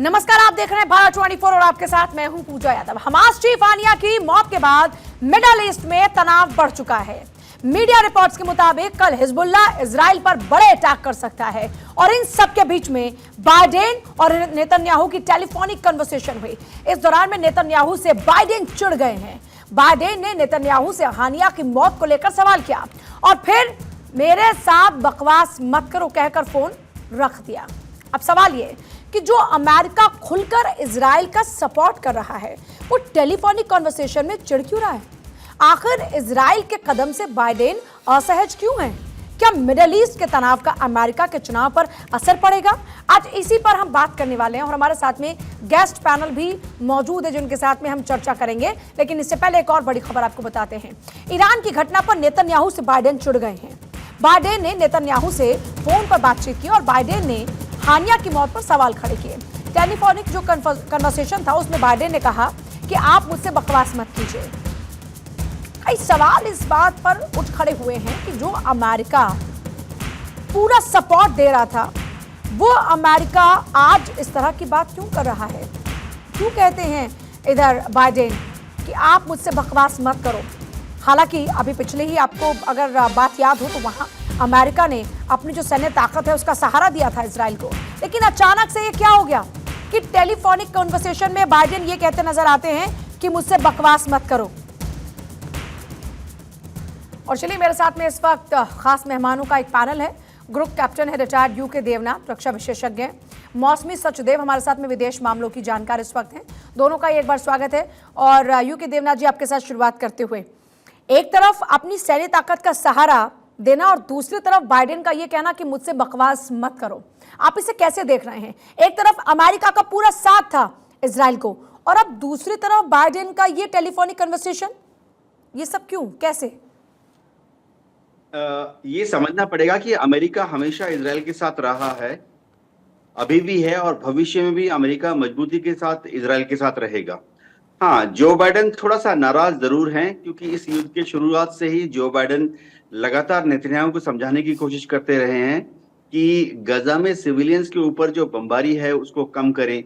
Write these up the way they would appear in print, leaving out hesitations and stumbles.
नमस्कार, आप देख रहे हैं भारत 24 और आपके साथ मैं हूं पूजा यादव। हमास चीफ हानिया की मौत के बाद मिडिल ईस्ट में तनाव बढ़ चुका है। मीडिया रिपोर्ट्स के मुताबिक कल हिजबुल्ला इजराइल पर बड़े अटैक कर सकता है और इन सब के बीच में बाइडेन और नेतन्याहू की टेलीफोनिक कन्वर्सेशन हुई। इस दौरान में नेतन्याहू से बाइडेन चिढ़ गए हैं। बाइडेन ने नेतन्याहू से हानिया की मौत को लेकर सवाल किया और फिर मेरे साथ बकवास मत करो कहकर फोन रख दिया। अब सवाल यह कि जो अमेरिका खुलकर इजराइल का सपोर्ट कर रहा है वो टेलीफोनिक कन्वर्सेशन में चिढ़ क्यों रहा है? आखिर इजराइल के कदम से बाइडेन असहज क्यों हैं? क्या मिडिल ईस्ट के तनाव का अमेरिका के चुनाव पर असर पड़ेगा? आज इसी पर हम बात करने वाले हैं और हमारे साथ में गेस्ट पैनल भी मौजूद है जिनके साथ में हम चर्चा करेंगे। लेकिन इससे पहले एक और बड़ी खबर आपको बताते हैं। ईरान की घटना पर नेतन्याहू से बाइडेन चिढ़ गए हैं। बाइडेन ने नेतन्याहू से फोन पर बातचीत की और बाइडेन ने हानिया की मौत पर सवाल खड़े किए। टेलीफोनिक जो कन्वर्सेशन था उसमें बाइडेन ने कहा कि आप मुझसे बकवास मत कीजिए। कई सवाल इस बात पर उठ खड़े हुए हैं कि जो अमेरिका पूरा सपोर्ट दे रहा था वो अमेरिका आज इस तरह की बात क्यों कर रहा है? क्यों कहते हैं इधर बाइडेन कि आप मुझसे बकवास मत करो? हालांकि अभी पिछले ही आपको अगर बात याद हो तो वहां अमेरिका ने अपनी जो सैन्य ताकत है उसका सहारा दिया था इजराइल को। लेकिन अचानक से ये क्या हो गया कि टेलीफोनिक कन्वर्सेशन में बाइडेन ये कहते नजर आते हैं कि मुझसे बकवास मत करो। और चलिए, मेरे साथ में इस वक्त खास मेहमानों का एक पैनल है। ग्रुप कैप्टन है रिटायर्ड यूके देवनाथ, रक्षा विशेषज्ञ हैं। मौसमी सचदेव हमारे साथ में विदेश मामलों की जानकार इस वक्त हैं। दोनों का एक बार स्वागत है। और यूके देवनाथ जी, आपके साथ शुरुआत करते हुए, एक तरफ अपनी सैन्य ताकत का सहारा देना और दूसरी तरफ बाइडेन का ये कहना कि मुझसे बकवास मत करो, आप इसे कैसे देख रहे हैं? एक तरफ अमेरिका का पूरा साथ था इजराइल को और अब दूसरी तरफ बाइडेन का ये टेलीफोनिक कन्वर्सेशन, ये सब क्यों, कैसे? ये समझना पड़ेगा कि अमेरिका हमेशा इजराइल के साथ रहा है, अभी भी है और भविष्य में भी अमेरिका मजबूती के साथ इजराइल के साथ रहेगा। हाँ, जो बाइडेन थोड़ा सा नाराज जरूर हैं क्योंकि इस युद्ध के शुरुआत से ही जो बाइडेन लगातार नेतन्याहू को समझाने की कोशिश करते रहे हैं कि गजा में सिविलियंस के ऊपर जो बमबारी है उसको कम करें,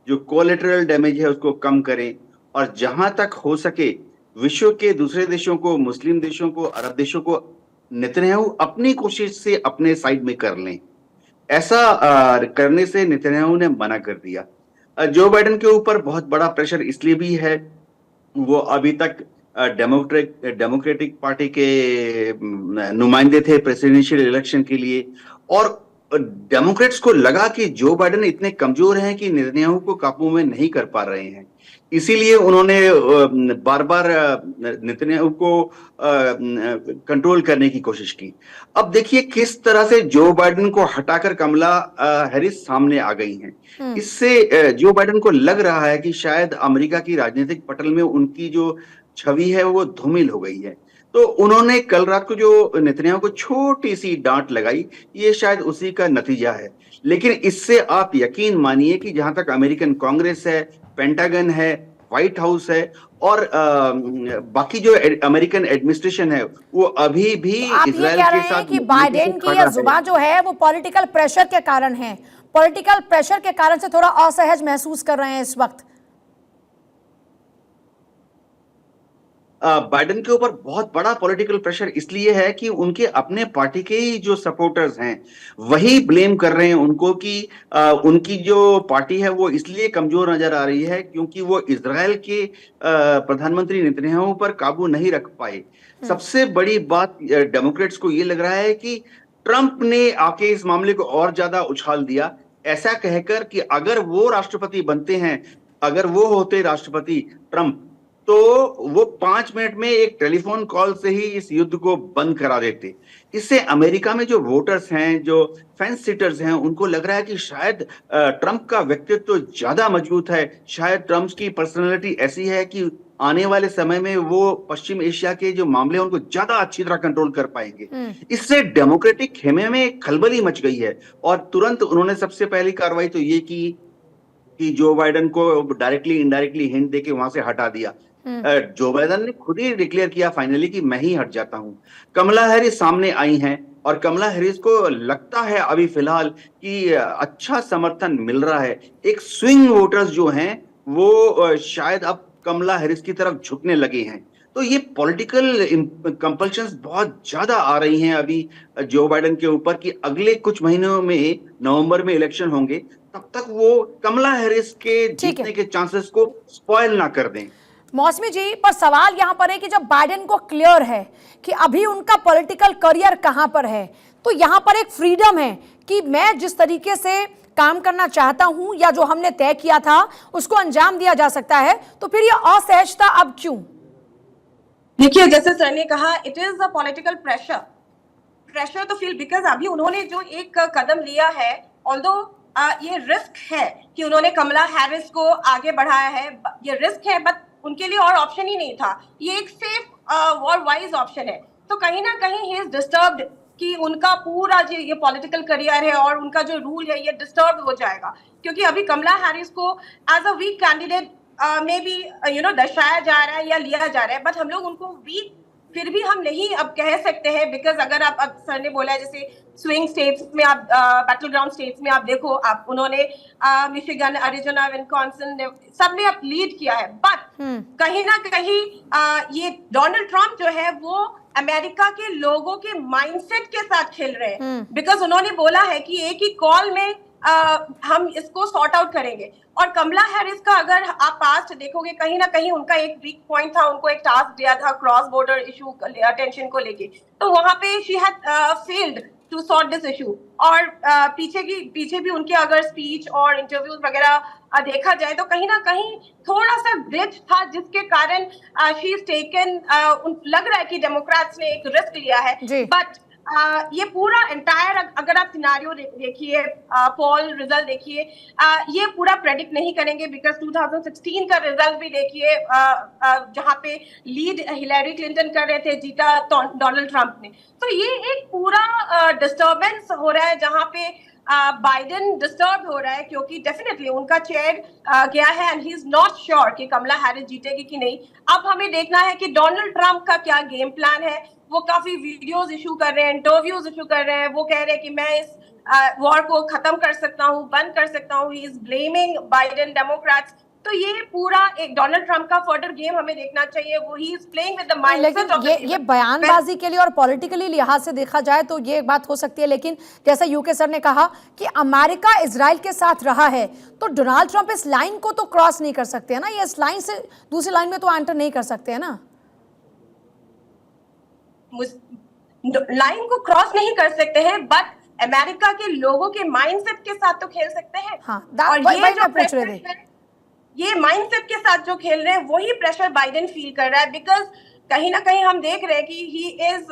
जो कोलैटरल डैमेज है उसको कम करें और जहां तक हो सके विश्व के दूसरे देशों को, मुस्लिम देशों को, अरब देशों को नेतन्याहू अपनी कोशिश से अपने साइड में कर लें। ऐसा करने से नेतन्याहू ने मना कर दिया। जो बाइडेन के ऊपर बहुत बड़ा प्रेशर इसलिए भी है, वो अभी तक डेमोक्रेटिक पार्टी के नुमाइंदे थे प्रेसिडेंशियल इलेक्शन के लिए और डेमोक्रेट्स को लगा कि जो बाइडेन इतने कमजोर हैं कि नेतन्याहू को काबू में नहीं कर पा रहे हैं, इसीलिए उन्होंने बार बार नेतन्याहू को कंट्रोल करने की कोशिश की। अब देखिए किस तरह से जो बाइडेन को हटाकर कमला हैरिस सामने आ गई हैं। इससे जो बाइडेन को लग रहा है कि शायद अमेरिका की राजनीतिक पटल में उनकी जो छवि है वो धूमिल हो गई है। तो उन्होंने कल रात को जो नेतन्याहू को छोटी सी डांट लगाई, ये शायद उसी का नतीजा है। लेकिन इससे आप यकीन मानिए कि जहां तक अमेरिकन कांग्रेस है, पेंटागन है, व्हाइट हाउस है और बाकी जो अमेरिकन एडमिनिस्ट्रेशन है वो अभी भी इजराइल के साथ कि बाइडेन की यह जुबान जो है वो पॉलिटिकल प्रेशर के कारण है, पॉलिटिकल प्रेशर के कारण से थोड़ा असहज महसूस कर रहे हैं इस वक्त। बाइडेन के ऊपर बहुत बड़ा पॉलिटिकल प्रेशर इसलिए है कि उनके अपने पार्टी के ही जो सपोर्टर्स हैं वही ब्लेम कर रहे हैं उनको कि उनकी जो पार्टी है वो इसलिए कमजोर नजर आ रही है क्योंकि वो इजराइल के प्रधानमंत्री नेतन्याहू पर काबू नहीं रख पाए। सबसे बड़ी बात डेमोक्रेट्स को ये लग रहा है कि ट्रंप ने आके इस मामले को और ज्यादा उछाल दिया, ऐसा कहकर कि अगर वो राष्ट्रपति बनते हैं, अगर वो होते राष्ट्रपति ट्रंप, तो वो 5 मिनट में एक टेलीफोन कॉल से ही इस युद्ध को बंद करा देते। इससे अमेरिका में जो वोटर्स हैं, जो फेंस सिटर्स हैं, उनको लग रहा है कि शायद ट्रंप का व्यक्तित्व तो ज्यादा मजबूत है, शायद ट्रंप की पर्सनालिटी ऐसी है कि आने वाले समय में वो पश्चिम एशिया के जो मामले हैं उनको ज्यादा अच्छी तरह कंट्रोल कर पाएंगे। इससे डेमोक्रेटिक खेमे में खलबली मच गई है और तुरंत उन्होंने सबसे पहली कार्रवाई तो ये की कि जो बाइडेन को डायरेक्टली इनडायरेक्टली हिंट देके वहां से हटा दिया। जो बाइडेन ने खुद ही डिक्लेयर किया फाइनली कि मैं ही हट जाता हूं। कमला हैरिस सामने आई हैं, और कमला हैरिस को लगता है अभी फिलहाल कि अच्छा समर्थन मिल रहा है। एक स्विंग वोटर्स जो हैं वो शायद अब कमला हैरिस की तरफ झुकने लगे हैं। तो ये पॉलिटिकल कंपल्शंस बहुत ज्यादा आ रही हैं अभी जो बाइडेन के ऊपर कि अगले कुछ महीनों में नवंबर में इलेक्शन होंगे, तब तक वो कमला हैरिस के ठीक है जीतने के चांसेस को स्पॉइल ना कर दें। मौसमी जी, पर सवाल यहां पर है कि जब बाइडेन को क्लियर है कि अभी उनका पॉलिटिकल करियर कहां पर है, तो यहां पर एक फ्रीडम है कि मैं जिस तरीके से काम करना चाहता हूं या जो हमने तय किया था उसको अंजाम दिया जा सकता है, तो फिर ये असहजता अब क्यों? देखिए, जैसे सर ने कहा, it is a political pressure तो फील, बिकॉज अभी उन्होंने जो एक कदम लिया है, ऑल्दो ये रिस्क है कि उन्होंने कमला हैरिस को आगे बढ़ाया है, ये रिस्क है, बट उनके लिए और ऑप्शन ही नहीं था। ये एक सेफ और वाइज ऑप्शन है। तो कहीं ना कहीं ही इज डिस्टर्ब्ड कि उनका पूरा जो ये पॉलिटिकल करियर है और उनका जो रूल है ये डिस्टर्ब हो जाएगा, क्योंकि अभी कमला हैरिस को as a weak candidate may be दर्शाया जा रहा है या लिया जा रहा है, बट हम लोग उनको वीक फिर भी हम नहीं अब कह सकते हैं, बिकॉज अगर आप, अब सर ने बोला है जैसे स्विंग स्टेट्स में आप, बैटल ग्राउंड स्टेट्स में आप देखो, आप उन्होंने मिशिगन, अरिज़ोना, विस्कॉन्सिन सब में आप लीड किया है, बट कहीं ना कहीं ये डोनाल्ड ट्रंप जो है वो अमेरिका के लोगों के माइंडसेट के साथ खेल रहे हैं, बिकॉज उन्होंने बोला है कि एक ही कॉल में हम इसको सॉर्ट आउट करेंगे। और कमला हैरिस का अगर आप पास्ट देखोगे, कहीं ना कहीं उनका एक वीक पॉइंट था, उनको एक टास्क दिया था क्रॉस बॉर्डर इशू टेंशन को लेके, तो वहां पे she had failed to sort this issue. और पीछे भी उनके अगर स्पीच और इंटरव्यूज वगैरह देखा जाए तो कहीं ना कहीं थोड़ा सा ग्लिच था, जिसके कारण शी इज टेकन, लग रहा है कि डेमोक्रेट्स ने एक रिस्क लिया है, बट ये पूरा एंटायर अगर आप सिनारियो देखिए, पोल रिजल्ट देखिए, ये पूरा प्रेडिक्ट नहीं करेंगे, बिकॉज 2016 का रिजल्ट भी देखिए, जहां पे लीड हिलेरी क्लिंटन कर रहे थे, जीता डोनाल्ड ट्रंप ने। तो ये एक पूरा डिस्टर्बेंस हो रहा है, जहां पे बाइडेन डिस्टर्ब हो रहा है, क्योंकि डेफिनेटली उनका चेयर गया है and he is not sure कि कमला हैरिस जीतेगी कि नहीं। अब हमें देखना है कि डोनाल्ड ट्रंप का क्या गेम प्लान है। वो काफी वीडियोस इशू कर रहे हैं, इंटरव्यूज इशू कर रहे हैं, वो कह रहे हैं कि मैं इस वॉर को खत्म कर सकता हूँ, बंद कर सकता हूँ। He is blaming Biden, Democrats. तो ये पूरा एक डोनाल्ड ट्रंप का फर्दर गेम हमें देखना चाहिए। वो he is playing with the mindset of ये बयानबाजी के लिए और पॉलिटिकली लिहाज से देखा जाए तो ये एक बात हो सकती है, लेकिन जैसा यूके सर ने कहा कि अमेरिका इजराइल के साथ रहा है, तो डोनाल्ड ट्रंप इस लाइन को तो क्रॉस नहीं कर सकते है ना, ये इस लाइन से दूसरी लाइन में तो एंटर नहीं कर सकते है ना, लाइन को क्रॉस नहीं कर सकते हैं, बट अमेरिका के लोगों के माइंडसेट के साथ तो खेल सकते हैं। हाँ, और ये जो प्रेशर है, ये माइंडसेट के साथ जो खेल रहे हैं, वही प्रेशर बाइडेन फील कर रहा है, बिकॉज कहीं ना कहीं हम देख रहे हैं कि he is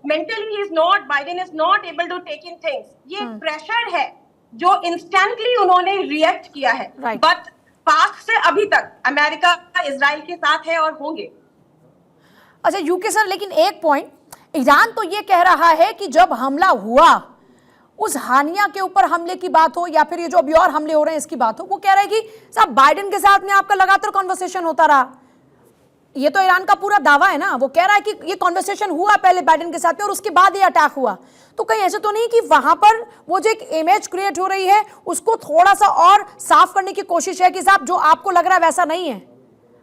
mentally, he is not, Biden is not able to take in things. ये प्रेशर है जो इंस्टेंटली उन्होंने रिएक्ट किया है, बट पास्ट से अभी तक अमेरिका इजराइल के साथ है और होंगे। अच्छा यूके सर, लेकिन एक पॉइंट, ईरान तो ये कह रहा है कि जब हमला हुआ, उस हानिया के ऊपर हमले की बात हो या फिर ये जो अभी और हमले हो रहे हैं इसकी बात हो, वो कह रहा है कि साहब बाइडेन के साथ में आपका लगातार कॉन्वर्सेशन होता रहा। ये तो ईरान का पूरा दावा है ना, वो कह रहा है कि ये कॉन्वर्सेशन हुआ पहले बाइडेन के साथ में और उसके बाद ये अटैक हुआ। तो कहीं ऐसे तो नहीं कि वहां पर वो जो एक इमेज क्रिएट हो रही है उसको थोड़ा सा और साफ करने की कोशिश है कि साहब जो आपको लग रहा है वैसा नहीं है,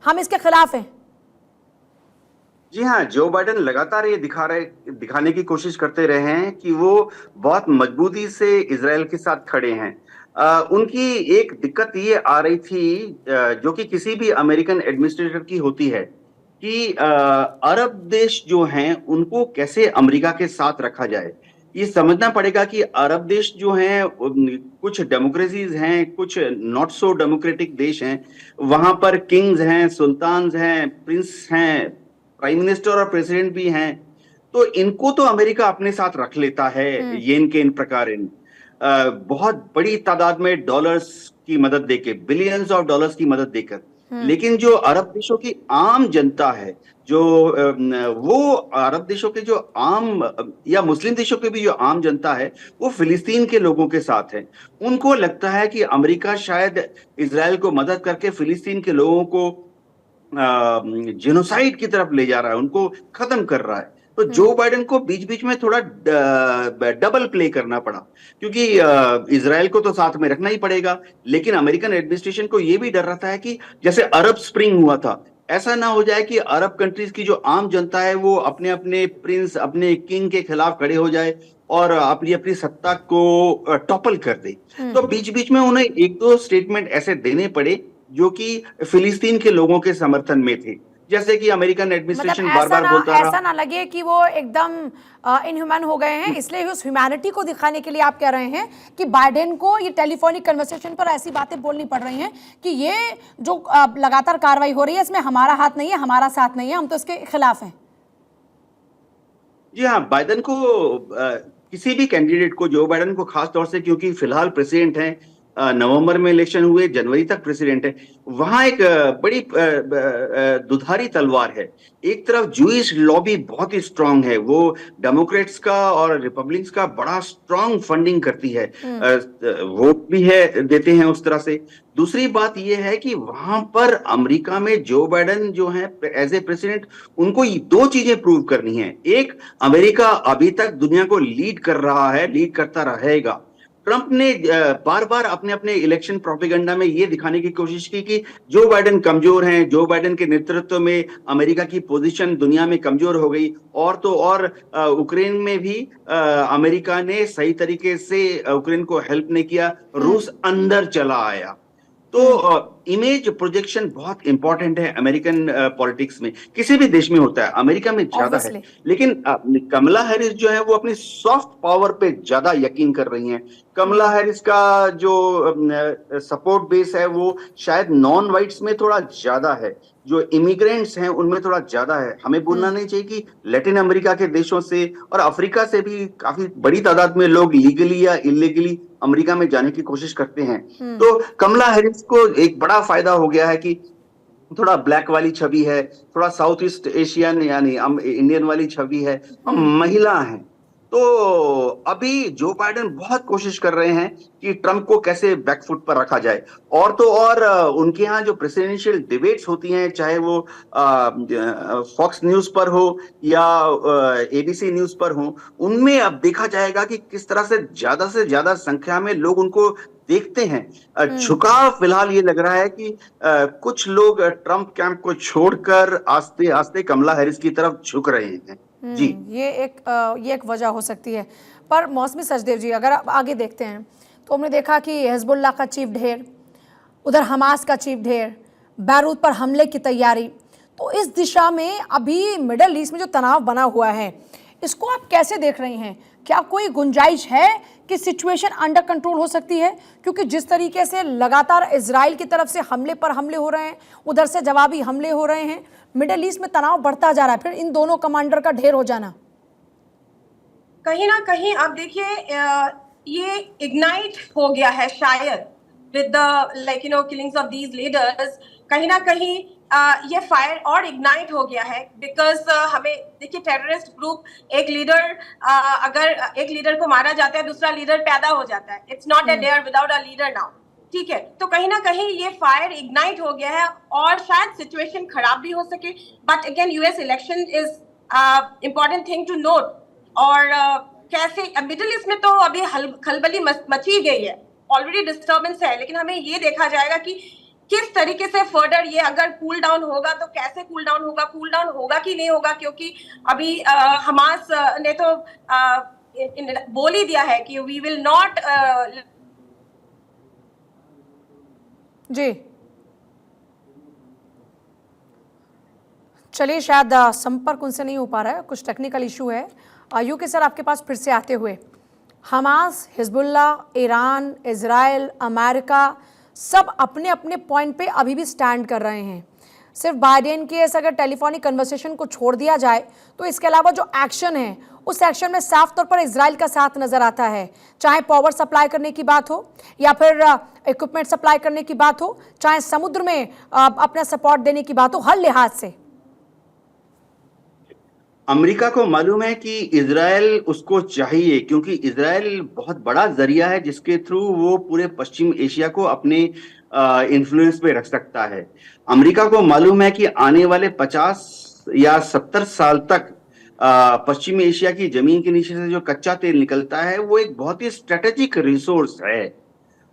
हम इसके खिलाफ हैं? जी हाँ, जो बाइडेन लगातार ये दिखाने की कोशिश करते रहे हैं कि वो बहुत मजबूती से इजराइल के साथ खड़े हैं। उनकी एक दिक्कत ये आ रही थी, जो कि किसी भी अमेरिकन एडमिनिस्ट्रेटर की होती है, कि अरब देश जो हैं उनको कैसे अमेरिका के साथ रखा जाए। ये समझना पड़ेगा कि अरब देश जो हैं, कुछ डेमोक्रेसीज हैं, कुछ नॉट सो डेमोक्रेटिक देश हैं। वहां पर किंग्स हैं, सुल्तान्स हैं, प्रिंस हैं, प्राइम मिनिस्टर और प्रेसिडेंट भी हैं। तो इनको तो अमेरिका अपने साथ रख लेता है, येन के इन प्रकार बहुत बड़ी तादाद में डॉलर्स की मदद देके, बिलियंस ऑफ डॉलर्स की मदद देकर। लेकिन जो अरब देशों की आम जनता है, जो वो अरब देशों के जो आम या मुस्लिम देशों के भी जो आम जनता है, वो फिलिस्तीन के लोगों के साथ है। उनको लगता है कि अमेरिका शायद इजराइल को मदद करके फिलिस्तीन के लोगों को जेनोसाइड की तरफ ले जा रहा है, उनको खत्म कर रहा है। तो जो बाइडेन को बीच बीच में थोड़ा डबल प्ले करना पड़ा, क्योंकि इजराइल को तो साथ में रखना ही पड़ेगा, लेकिन अमेरिकन एडमिनिस्ट्रेशन को यह भी डर रहता है कि जैसे अरब स्प्रिंग हुआ था, ऐसा ना हो जाए कि अरब कंट्रीज की जो आम जनता है वो अपने अपने प्रिंस, अपने किंग के खिलाफ खड़े हो जाए और अपनी अपनी सत्ता को टॉपल कर दे। तो बीच बीच में उन्हें एक दो स्टेटमेंट ऐसे देने पड़े जो कि फिलिस्तीन के लोगों के समर्थन में थे, जैसे कि अमेरिकन एडमिनिस्ट्रेशन बार बार बोलता रहा। ऐसा ना लगे कि वो एकदम इनह्यूमन हो गए हैं, इसलिए उस ह्यूमैनिटी को दिखाने के लिए आप कह रहे हैं कि बाइडेन को ये टेलीफोनिक कन्वर्सेशन पर ऐसी बातें बोलनी पड़ रही हैं कि ये जो लगातार कार्रवाई हो रही है इसमें हमारा हाथ नहीं है, हमारा साथ नहीं है, हम तो इसके खिलाफ हैं। जी हाँ, बाइडेन को किसी भी कैंडिडेट को, जो बाइडेन को खास तौर से, क्योंकि फिलहाल प्रेसिडेंट हैं, नवंबर में इलेक्शन हुए, जनवरी तक प्रेसिडेंट है, वहां एक बड़ी दुधारी तलवार है। एक तरफ जूइश लॉबी बहुत ही स्ट्रांग है, वो डेमोक्रेट्स का और रिपब्लिक्स का बड़ा स्ट्रांग फंडिंग करती है, वोट भी है देते हैं उस तरह से। दूसरी बात यह है कि वहां पर अमेरिका में जो बाइडेन जो है एज ए प्रेसिडेंट, उनको दो चीजें प्रूव करनी है। एक, अमेरिका अभी तक दुनिया को लीड कर रहा है, लीड करता रहेगा। ट्रंप ने बार बार अपने अपने इलेक्शन प्रोपेगेंडा में ये दिखाने की कोशिश की कि जो बाइडेन कमजोर हैं, जो बाइडेन के नेतृत्व में अमेरिका की पोजीशन दुनिया में कमजोर हो गई, और तो और यूक्रेन में भी अमेरिका ने सही तरीके से यूक्रेन को हेल्प नहीं किया, रूस अंदर चला आया। तो इमेज प्रोजेक्शन बहुत इंपॉर्टेंट है अमेरिकन पॉलिटिक्स में, किसी भी देश में होता है, अमेरिका में ज्यादा है। लेकिन कमला हैरिस जो है वो अपनी सॉफ्ट पावर पे ज्यादा यकीन कर रही हैं। कमला हैरिस का जो सपोर्ट बेस है वो शायद नॉन वाइट्स में थोड़ा ज्यादा है, जो इमिग्रेंट्स हैं उनमें थोड़ा ज्यादा है। हमें भूलना नहीं चाहिए कि लैटिन अमेरिका के देशों से और अफ्रीका से भी काफी बड़ी तादाद में लोग लीगली या इलीगली अमेरिका में जाने की कोशिश करते हैं। तो कमला हैरिस को एक बड़ा फायदा हो गया है कि थोड़ा ब्लैक वाली छवि है, थोड़ा साउथ ईस्ट एशियन यानी इंडियन वाली छवि है, महिला है। तो अभी जो बाइडेन बहुत कोशिश कर रहे हैं कि ट्रंप को कैसे बैकफुट पर रखा जाए, और तो और उनके यहाँ जो प्रेसिडेंशियल डिबेट्स होती हैं, चाहे वो फॉक्स न्यूज पर हो या एबीसी न्यूज पर हो, उनमें अब देखा जाएगा कि किस तरह से ज्यादा संख्या में लोग उनको देखते हैं। झुकाव फिलहाल ये लग रहा है कि कुछ लोग ट्रंप कैंप को छोड़कर आस्ते आस्ते कमला हैरिस की तरफ झुक रहे हैं। जी, ये एक वजह हो सकती है। पर मौसमी सचदेव जी, अगर आप आगे देखते हैं तो हमने देखा कि हिजबुल्लाह का चीफ ढेर, उधर हमास का चीफ ढेर, बैरूत पर हमले की तैयारी। तो इस दिशा में अभी मिडल ईस्ट में जो तनाव बना हुआ है, इसको आप कैसे देख रही हैं? क्या कोई गुंजाइश है कि सिचुएशन अंडर कंट्रोल हो सकती है? क्योंकि जिस तरीके से लगातार इजराइल की तरफ से हमले पर हमले हो रहे हैं, उधर से जवाबी हमले हो रहे हैं, मिडिल ईस्ट में तनाव बढ़ता जा रहा है, फिर इन दोनों कमांडर का ढेर हो जाना कहीं ना कहीं आप देखिए ये इग्नाइट हो गया है शायद with the killings of these leaders. कहीं ना कहीं ये फायर और इग्नाइट हो गया है, बिकॉज हमें देखिए टेररिस्ट ग्रुप, एक लीडर अगर एक लीडर को मारा जाता है, दूसरा लीडर पैदा हो जाता है। It's not a dare without a leader now, ठीक है। तो कहीं ना कहीं ये फायर इग्नाइट हो गया है और शायद सिचुएशन खराब भी हो सके। But again US election is important thing to note. और कैसे मिडिल ईस्ट में तो अभी खलबली मची गई है, ऑलरेडी डिस्टर्बेंस है, लेकिन हमें ये देखा जाएगा कि किस तरीके से फर्दर ये अगर कूल डाउन होगा तो कैसे कूल डाउन होगा कि नहीं होगा। क्योंकि अभी हमास ने तो बोल ही दिया है कि वी विल नॉट। जी चलिए, शायद संपर्क उनसे नहीं हो पा रहा है, कुछ टेक्निकल इशू है। यूके सर, आपके पास फिर से आते हुए, Hamas, Hezbollah, Iran, Israel, America सब अपने अपने पॉइंट पे अभी भी स्टैंड कर रहे हैं। सिर्फ बाइडेन के अगर टेलीफोनिक कन्वर्सेशन को छोड़ दिया जाए तो इसके अलावा जो एक्शन है, उस एक्शन में साफ तौर पर इजराइल का साथ नजर आता है। चाहे पावर सप्लाई करने की बात हो या फिर इक्विपमेंट सप्लाई करने की बात हो, चाहे समुद्र में अपना सपोर्ट देने की बात हो, हर लिहाज से अमेरिका को मालूम है कि इजराइल उसको चाहिए, क्योंकि इजराइल बहुत बड़ा जरिया है जिसके थ्रू वो पूरे पश्चिम एशिया को अपने इन्फ्लुएंस पे रख सकता है। अमेरिका को मालूम है कि आने वाले 50 या 70 साल तक पश्चिमी एशिया की जमीन के नीचे से जो कच्चा तेल निकलता है वो एक बहुत ही स्ट्रेटेजिक रिसोर्स है,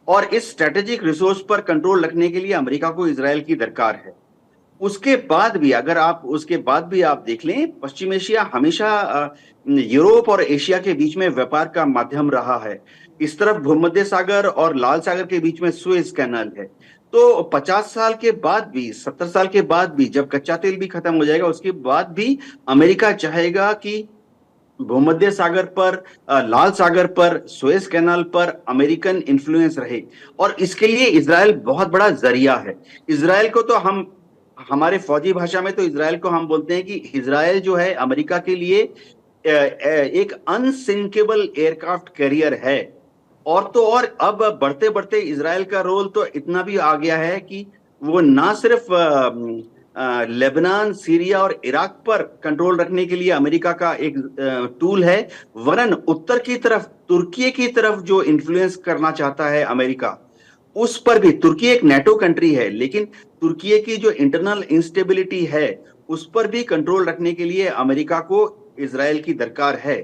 और इस स्ट्रेटेजिक रिसोर्स पर कंट्रोल रखने के लिए अमेरिका को इजरायल की दरकार है। उसके बाद भी आप देख लें, पश्चिम एशिया हमेशा यूरोप और एशिया के बीच में व्यापार का माध्यम रहा है। इस तरफ भूमध्य सागर और लाल सागर के बीच में सुएज कैनाल है। तो 50 साल के बाद भी, 70 साल के बाद भी, जब कच्चा तेल भी खत्म हो जाएगा उसके बाद भी अमेरिका चाहेगा कि भूमध्य सागर पर, लाल सागर पर, सुएज कैनाल पर अमेरिकन इन्फ्लुएंस रहे, और इसके लिए इजरायल बहुत बड़ा जरिया है। इजरायल को तो हमारे फौजी भाषा में तो इजरायल को हम बोलते हैं कि इजरायल जो है अमेरिका के लिए एक अनसिंकेबल एयरक्राफ्ट कैरियर है। और तो और अब बढ़ते बढ़ते इजरायल का रोल तो इतना भी आ गया है कि वो ना सिर्फ लेबनान, सीरिया और इराक पर कंट्रोल रखने के लिए अमेरिका का एक टूल है, वरन उत्तर की तरफ, तुर्की की तरफ जो इन्फ्लुएंस करना चाहता है अमेरिका, उस पर भी, तुर्की एक नेटो कंट्री है, लेकिन तुर्की की जो इंटरनल इंस्टेबिलिटी है उस पर भी कंट्रोल रखने के लिए अमेरिका को इजरायल की दरकार है।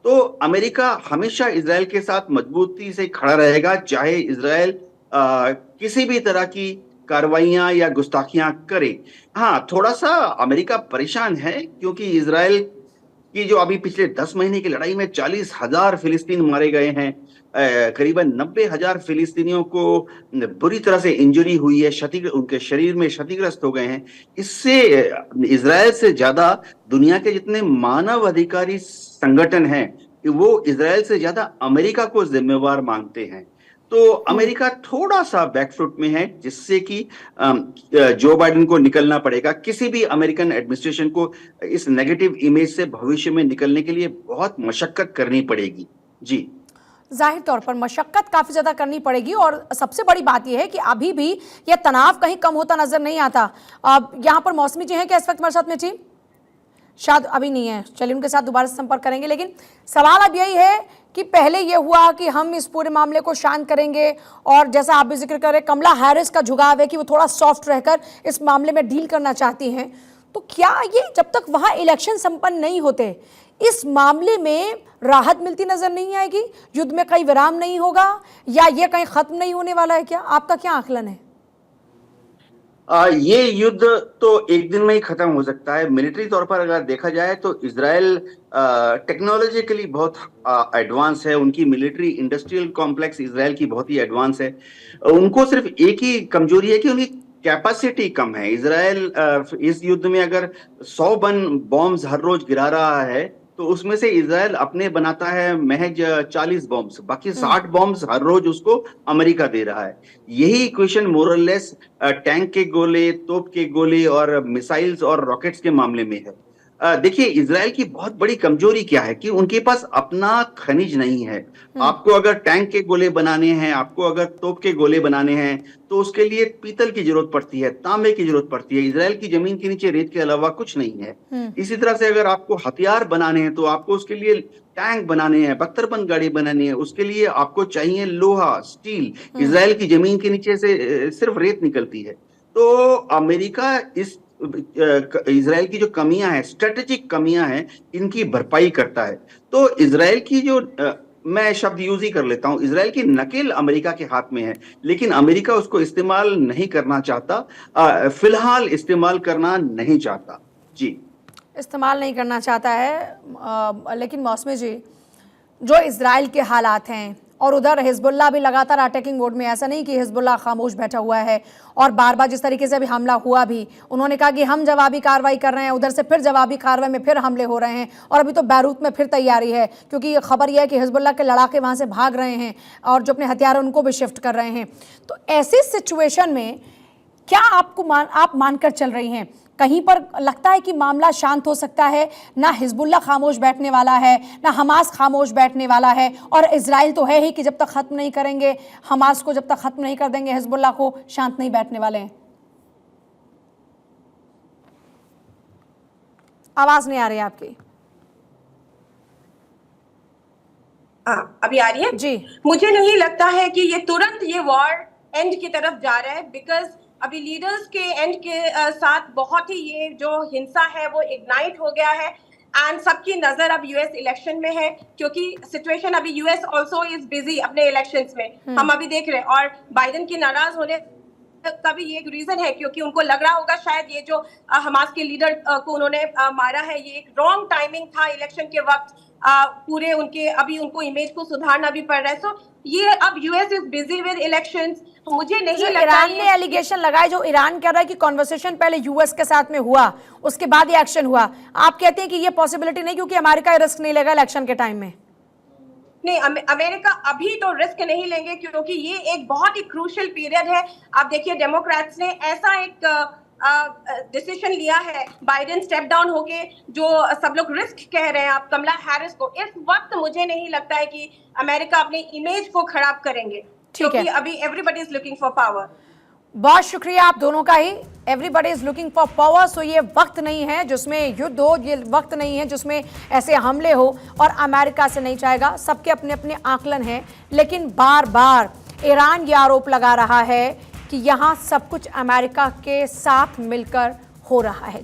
तो अमेरिका हमेशा इजरायल के साथ मजबूती से खड़ा रहेगा, चाहे इजरायल किसी भी तरह की कार्रवाइयां या गुस्ताखियां करे। हाँ, थोड़ा सा अमेरिका परेशान है क्योंकि इजरायल की जो अभी पिछले 10 महीने की लड़ाई में 40,000 फिलिस्तीन मारे गए हैं, करीबन 90,000 फिलिस्तीनियों को बुरी तरह से इंजरी हुई है, उनके शरीर में क्षतिग्रस्त हो गए हैं। इससे इजरायल से ज्यादा दुनिया के जितने मानव अधिकारी संगठन हैं वो इजरायल से ज्यादा अमेरिका को जिम्मेवार मानते हैं। तो अमेरिका थोड़ा सा बैकफुट में है, जिससे कि जो बाइडेन को निकलना पड़ेगा। किसी भी अमेरिकन एडमिनिस्ट्रेशन को इस नेगेटिव इमेज से भविष्य में निकलने के लिए बहुत मशक्कत करनी पड़ेगी। जी, जाहिर तौर पर मशक्कत काफी ज्यादा करनी पड़ेगी, और सबसे बड़ी बात यह है कि अभी भी यह तनाव कहीं कम होता नजर नहीं आता। अब यहाँ पर मौसमी जी हैं क्या इस वक्त हमारे साथ में? जी शायद अभी नहीं है, चलिए उनके साथ दोबारा से संपर्क करेंगे। लेकिन सवाल अब यही है कि पहले ये हुआ कि हम इस पूरे मामले को शांत करेंगे, और जैसा आप भी जिक्र कर रहे, कमला हैरिस का झुकाव है कि वो थोड़ा सॉफ्ट रहकर इस मामले में डील करना चाहती हैं। तो क्या ये जब तक वहाँ इलेक्शन संपन्न नहीं होते इस मामले में राहत मिलती नजर नहीं आएगी? युद्ध में कहीं विराम नहीं होगा, या ये कहीं खत्म नहीं होने वाला है? क्या आपका क्या आकलन है? ये युद्ध तो एक दिन में ही खत्म हो सकता है। मिलिट्री तौर पर अगर देखा जाए तो इजराइल टेक्नोलॉजिकली बहुत एडवांस है, उनकी मिलिट्री इंडस्ट्रियल कॉम्प्लेक्स इजराइल की बहुत ही एडवांस है। उनको सिर्फ एक ही कमजोरी है कि उनकी कैपेसिटी कम है। इजराइल इस युद्ध में अगर 100 बॉम्ब्स हर रोज गिरा रहा है तो उसमें से इजराइल अपने बनाता है महज 40 बॉम्ब्स, बाकी 60 बॉम्ब्स हर रोज उसको अमेरिका दे रहा है। यही इक्वेशन मोरलेस टैंक के गोले, तोप के गोले और मिसाइल्स और रॉकेट्स के मामले में है। देखिए, इजराइल की बहुत बड़ी कमजोरी क्या है कि उनके पास अपना खनिज नहीं है। आपको अगर टैंक के गोले बनाने हैं, आपको अगर तोप के गोले बनाने हैं, तो उसके लिए पीतल की जरूरत पड़ती है, तांबे की जरूरत पड़ती है। इजराइल की जमीन के नीचे रेत के अलावा कुछ नहीं है। इसी तरह से अगर आपको हथियार बनाने हैं तो आपको उसके लिए टैंक बनाने हैं, बख्तरबंद गाड़ी बनानी है, उसके लिए आपको चाहिए लोहा, स्टील। इजराइल की जमीन के नीचे से सिर्फ रेत निकलती है। तो अमेरिका इस इजराइल की जो कमियां हैं, स्ट्रेटेजिक कमियां हैं, इनकी भरपाई करता है। तो इजराइल की जो मैं शब्द यूज ही कर लेता हूं, इजराइल की नकेल अमेरिका के हाथ में है, लेकिन अमेरिका उसको इस्तेमाल नहीं करना चाहता, फिलहाल इस्तेमाल करना नहीं चाहता। जी, इस्तेमाल नहीं करना चाहता है। लेकिन मौसमी जी, जो इजराइल के हालात हैं, और उधर हिजबुल्लाह भी लगातार अटैकिंग मोड में, ऐसा नहीं कि हिजबुल्लाह खामोश बैठा हुआ है, और बार बार जिस तरीके से भी हमला हुआ भी, उन्होंने कहा कि हम जवाबी कार्रवाई कर रहे हैं, उधर से फिर जवाबी कार्रवाई में फिर हमले हो रहे हैं, और अभी तो बैरूत में फिर तैयारी है, क्योंकि ये खबर यह है कि हिजबुल्लाह के लड़ाके वहाँ से भाग रहे हैं और जो अपने हथियार उनको भी शिफ्ट कर रहे हैं। तो ऐसी सिचुएशन में क्या आप मानकर चल रही हैं, कहीं पर लगता है कि मामला शांत हो सकता है? ना हिजबुल्लाह खामोश बैठने वाला है, ना हमास खामोश बैठने वाला है, और इजराइल तो है ही कि जब तक खत्म नहीं करेंगे हमास को, जब तक खत्म नहीं कर देंगे हिजबुल्लाह को, शांत नहीं बैठने वाले हैं। आवाज नहीं आ रही है आपकी। अभी आ रही है जी। मुझे नहीं लगता है कि ये तुरंत ये वॉर एंड की तरफ जा रहा है, बिकॉज अभी लीडर्स के एंड के साथ बहुत ही ये जो हिंसा है वो इग्नाइट हो गया है। एंड सबकी नजर अब यूएस इलेक्शन में है, क्योंकि सिचुएशन अभी यूएस आल्सो इज बिजी अपने इलेक्शंस में। हम अभी देख रहे हैं, और बाइडेन की नाराज होने का भी ये एक रीजन है, क्योंकि उनको लग रहा होगा शायद ये जो हमास के लीडर को उन्होंने मारा है, ये एक रॉन्ग टाइमिंग था इलेक्शन के वक्त। पूरे उनके अभी उनको इमेज को सुधारना भी पड़ रहा है। सो ये अब US is busy with elections. मुझे नहीं लगता ईरान ने एलिगेशन लगाए, जो ईरान कह रहा है कि कॉन्वर्सेशन पहले यूएस के साथ में हुआ, उसके बाद ये एक्शन हुआ। आप कहते हैं कि ये पॉसिबिलिटी नहीं, क्योंकि अमेरिका रिस्क नहीं लेगा इलेक्शन के टाइम में? नहीं, अमेरिका अभी तो रिस्क नहीं लेंगे, क्योंकि ये एक बहुत ही क्रूशियल पीरियड है। आप देखिए, डेमोक्रेट्स ने ऐसा एक डिसीजन लिया है, बाइडेन स्टेप डाउन होके, जो सब लोग रिस्क कह रहे हैं आप कमला हैरिस को, इस वक्त मुझे नहीं लगता है कि अमेरिका अपनी इमेज को खराब करेंगे, क्योंकि अभी everybody is looking for power. बहुत शुक्रिया आप दोनों का ही। Everybody is looking for power. So ये वक्त नहीं है जिसमें युद्ध हो, ये वक्त नहीं है जिसमें ऐसे हमले हो, और अमेरिका से नहीं चाहेगा। सबके अपने अपने आकलन हैं, लेकिन बार बार ईरान ये आरोप लगा रहा है कि यहाँ सब कुछ अमेरिका के साथ मिलकर हो रहा है।